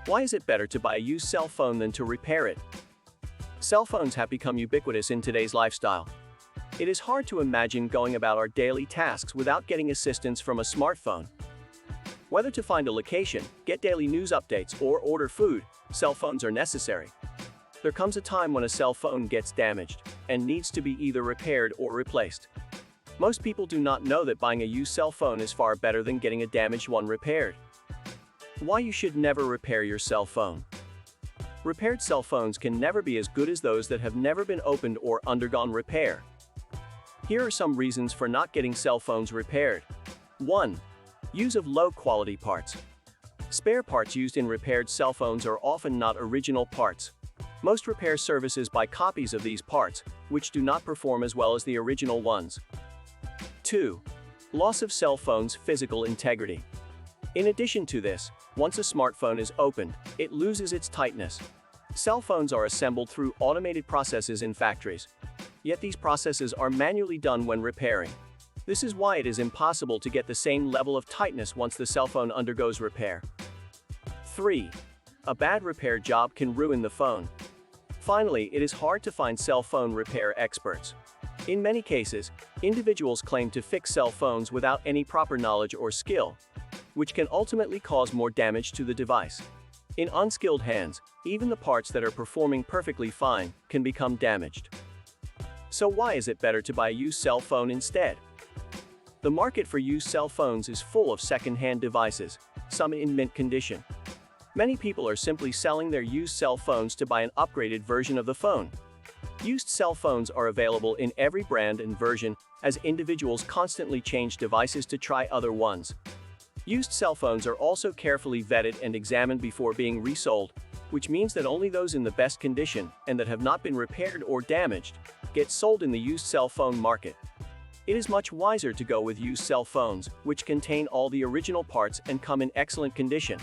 Why is it better to buy a used cell phone than to repair it? Cell phones have become ubiquitous in today's lifestyle. It is hard to imagine going about our daily tasks without getting assistance from a smartphone. Whether to find a location, get daily news updates, or order food, cell phones are necessary. There comes a time when a cell phone gets damaged and needs to be either repaired or replaced. Most people do not know that buying a used cell phone is far better than getting a damaged one repaired. Why you should never repair your cell phone. Repaired cell phones can never be as good as those that have never been opened or undergone repair. Here are some reasons for not getting cell phones repaired. 1. Use of low-quality parts. Spare parts used in repaired cell phones are often not original parts. Most repair services buy copies of these parts, which do not perform as well as the original ones. 2. Loss of cell phone's physical integrity. In addition to this, once a smartphone is opened, it loses its tightness. Cell phones are assembled through automated processes in factories. Yet these processes are manually done when repairing. This is why it is impossible to get the same level of tightness once the cell phone undergoes repair. 3. A bad repair job can ruin the phone. Finally, it is hard to find cell phone repair experts. In many cases, individuals claim to fix cell phones without any proper knowledge or skill, which can ultimately cause more damage to the device. In unskilled hands, even the parts that are performing perfectly fine can become damaged. So why is it better to buy a used cell phone instead? The market for used cell phones is full of second-hand devices, some in mint condition. Many people are simply selling their used cell phones to buy an upgraded version of the phone. Used cell phones are available in every brand and version, as individuals constantly change devices to try other ones. Used cell phones are also carefully vetted and examined before being resold, which means that only those in the best condition and that have not been repaired or damaged get sold in the used cell phone market. It is much wiser to go with used cell phones, which contain all the original parts and come in excellent condition.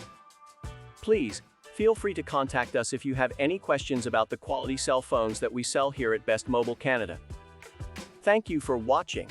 Please, feel free to contact us if you have any questions about the quality cell phones that we sell here at Best Mobile Canada. Thank you for watching.